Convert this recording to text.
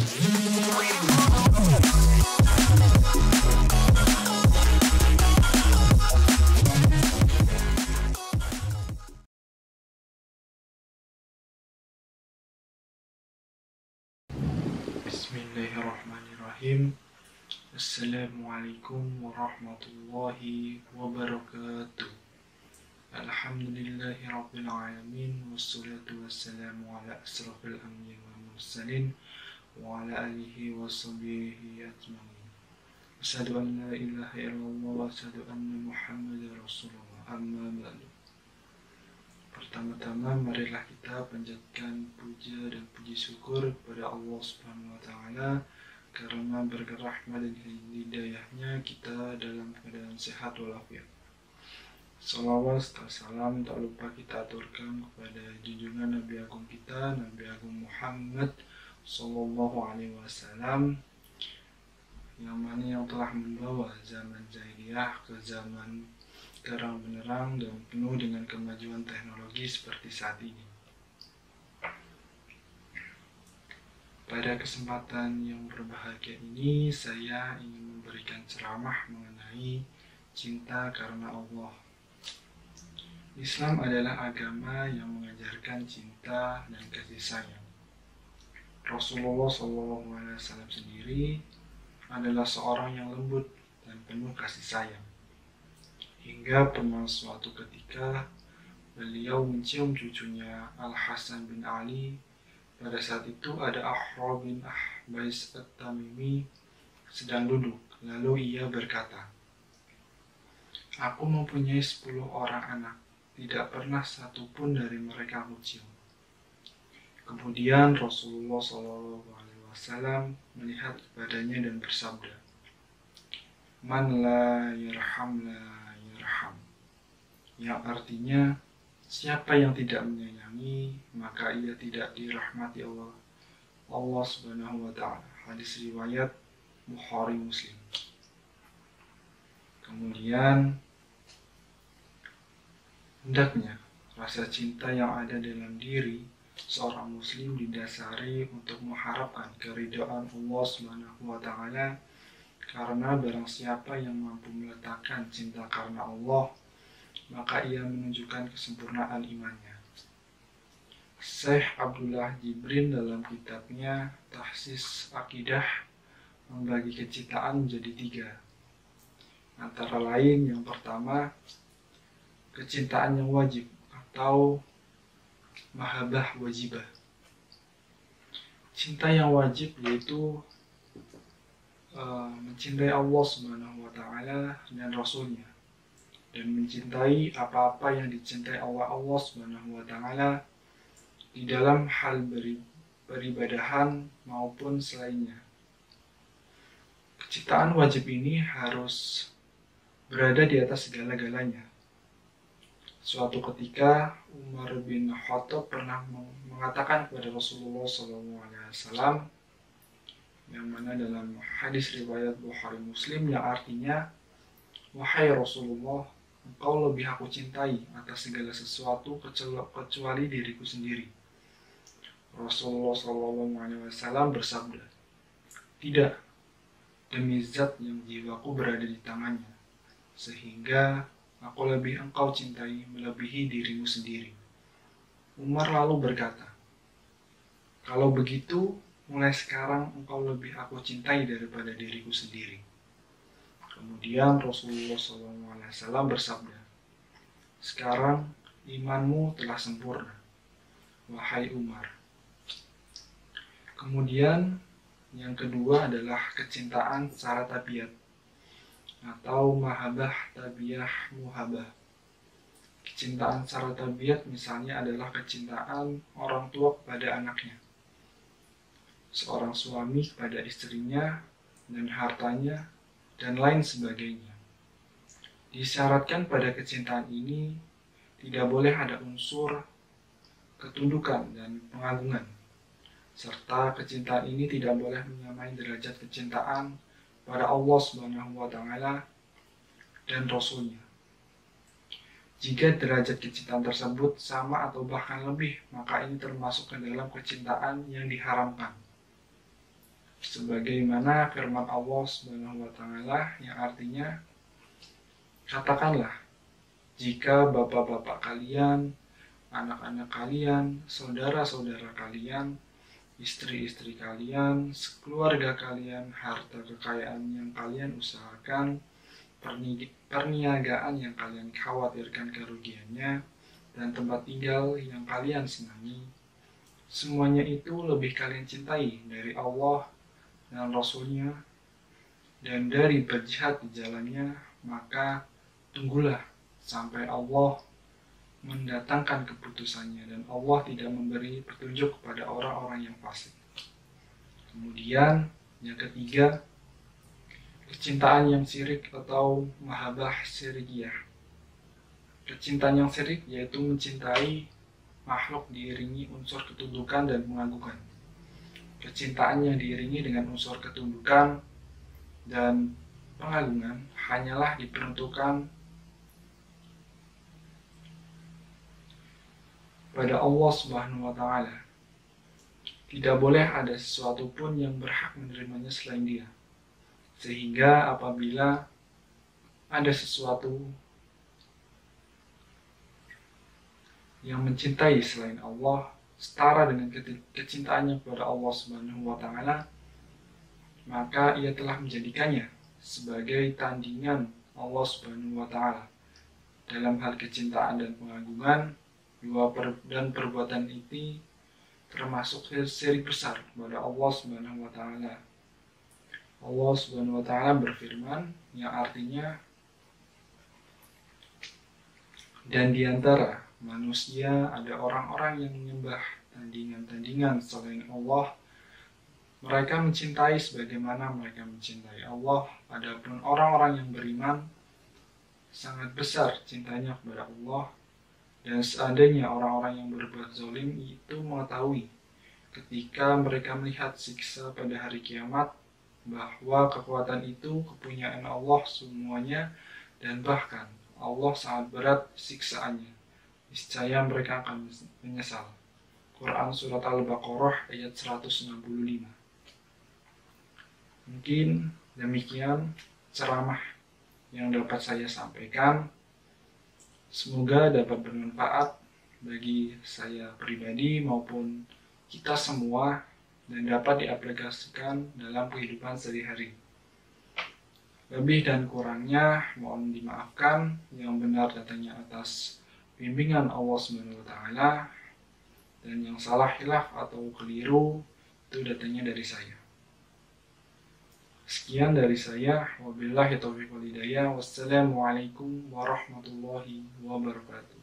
Bismillahirrahmanirrahim. Assalamualaikum warahmatullahi wabarakatuh. Alhamdulillahi rabbil alamin. Wassalatu wassalamu ala asrafil anbiya wal mursalin wa ala alihi wa sahbihi ajmain. Asyhadu an la ilaha illallah wa asyhadu anna Muhammadar Rasulullah. Amma ba'du. Pertama-tama marilah kita panjatkan puja dan puji syukur kepada Allah Subhanahu wa taala karena berkat rahmat dan hidayahnya kita dalam keadaan sehat walafiat. Salawat serta salam tak lupa kita aturkan kepada junjungan Nabi Agung kita, Nabi Agung Muhammad Sallallahu Alaihi Wasallam, yang telah membawa zaman jahiliyah ke zaman terang benderang dan penuh dengan kemajuan teknologi seperti saat ini. Pada kesempatan yang berbahagia ini, saya ingin memberikan ceramah mengenai cinta karena Allah. Islam adalah agama yang mengajarkan cinta dan kasih sayang. Rasulullah SAW sendiri adalah seorang yang lembut dan penuh kasih sayang. Hingga pernah suatu ketika beliau mencium cucunya Al-Hasan bin Ali. Pada saat itu ada Ahra bin Ahbais At-Tamimi sedang duduk. Lalu ia berkata, "Aku mempunyai 10 orang anak, tidak pernah satupun dari mereka aku cium." Kemudian Rasulullah SAW melihat kepadanya dan bersabda, "Man la yarham la yarham," yang artinya siapa yang tidak menyayangi maka ia tidak dirahmati Allah Subhanahu wa taala. Hadis riwayat Bukhari Muslim. Kemudian hendaknya rasa cinta yang ada dalam diri seorang muslim didasari untuk mengharapkan keridhaan Allah Subhanahu wa taala, karena barang siapa yang mampu meletakkan cinta karena Allah, maka ia menunjukkan kesempurnaan imannya. Syekh Abdullah Jibrin dalam kitabnya Tahsis Akidah membagi kecintaan menjadi 3. Antara lain yang pertama, kecintaan yang wajib atau mahabbah wajibah. Cinta yang wajib yaitu mencintai Allah Subhanahu wa taala dan Rasulnya, dan mencintai apa-apa yang dicintai Allah Subhanahu wa taala di dalam hal beribadahan maupun selainnya. Kecintaan wajib ini harus berada di atas segala-galanya. Suatu ketika Umar bin Khattab pernah mengatakan kepada Rasulullah SAW, yang mana dalam hadis riwayat Bukhari Muslim, yang artinya, "Wahai Rasulullah, Engkau lebih aku cintai atas segala sesuatu kecuali diriku sendiri." Rasulullah SAW bersabda, "Tidak, demi zat yang jiwaku berada di tangannya, sehingga aku lebih engkau cintai melebihi dirimu sendiri." Umar lalu berkata, "Kalau begitu, mulai sekarang engkau lebih aku cintai daripada diriku sendiri." Kemudian Rasulullah SAW bersabda, "Sekarang imanmu telah sempurna, wahai Umar." Kemudian yang kedua adalah kecintaan secara tabiat atau mahabbah tabiah muhabbah. Kecintaan secara tabiat misalnya adalah kecintaan orang tua kepada anaknya, seorang suami kepada istrinya dan hartanya, dan lain sebagainya. Disyaratkan pada kecintaan ini tidak boleh ada unsur ketundukan dan pengagungan, serta kecintaan ini tidak boleh menyamai derajat kecintaan pada Allah Subhanahu wa taala dan Rasulnya. Jika derajat kecintaan tersebut sama atau bahkan lebih, maka ini termasuk ke dalam kecintaan yang diharamkan. sebagaimana firman Allah Subhanahu wa taala yang artinya, katakanlah, jika bapak-bapak kalian, anak-anak kalian, saudara-saudara kalian, istri-istri kalian, sekeluarga kalian, harta kekayaan yang kalian usahakan, perniagaan yang kalian khawatirkan kerugiannya, dan tempat tinggal yang kalian senangi, semuanya itu lebih kalian cintai dari Allah dan Rasul-Nya dan dari berjihad di jalannya, maka tunggulah sampai Allah mendatangkan keputusannya dan Allah tidak memberi petunjuk kepada orang-orang yang fasik. Kemudian yang ketiga, kecintaan yang syirik atau mahabbah syirikiyah. Kecintaan yang syirik yaitu mencintai makhluk diiringi unsur ketundukan dan pengagungan. Kecintaan yang diiringi dengan unsur ketundukan dan pengagungan hanyalah diperuntukkan pada Allah Subhanahu wa taala. Tidak boleh ada sesuatu pun yang berhak menerimanya selain Dia. Sehingga apabila ada sesuatu yang mencintai selain Allah setara dengan kecintaannya kepada Allah Subhanahu wa taala, maka ia telah menjadikannya sebagai tandingan Allah Subhanahu wa taala. Dalam hal kecintaan dan pengagungan, dan perbuatan ini termasuk syirik besar kepada Allah Subhanahu wa taala. Allah Subhanahu wa taala berfirman yang artinya, dan di antara manusia ada orang-orang yang menyembah tandingan-tandingan selain Allah. Mereka mencintai sebagaimana mereka mencintai Allah. Adapun orang-orang yang beriman sangat besar cintanya kepada Allah. Dan seandainya orang-orang yang berbuat zalim itu mengetahui ketika mereka melihat siksa pada hari kiamat bahwa kekuatan itu kepunyaan Allah semuanya, dan bahkan Allah sangat berat siksaannya, niscaya mereka akan menyesal. Quran Surat Al-Baqarah ayat 165. Mungkin demikian ceramah yang dapat saya sampaikan. Semoga dapat bermanfaat bagi saya pribadi maupun kita semua dan dapat diaplikasikan dalam kehidupan sehari-hari. Lebih dan kurangnya mohon dimaafkan, yang benar datangnya atas bimbingan Allah Subhanahu wa taala, dan yang salah, hilaf atau keliru itu datangnya dari saya. Sekian dari saya. Wabillahi taufiq wal hidayah. Wassalamualaikum warahmatullahi wabarakatuh.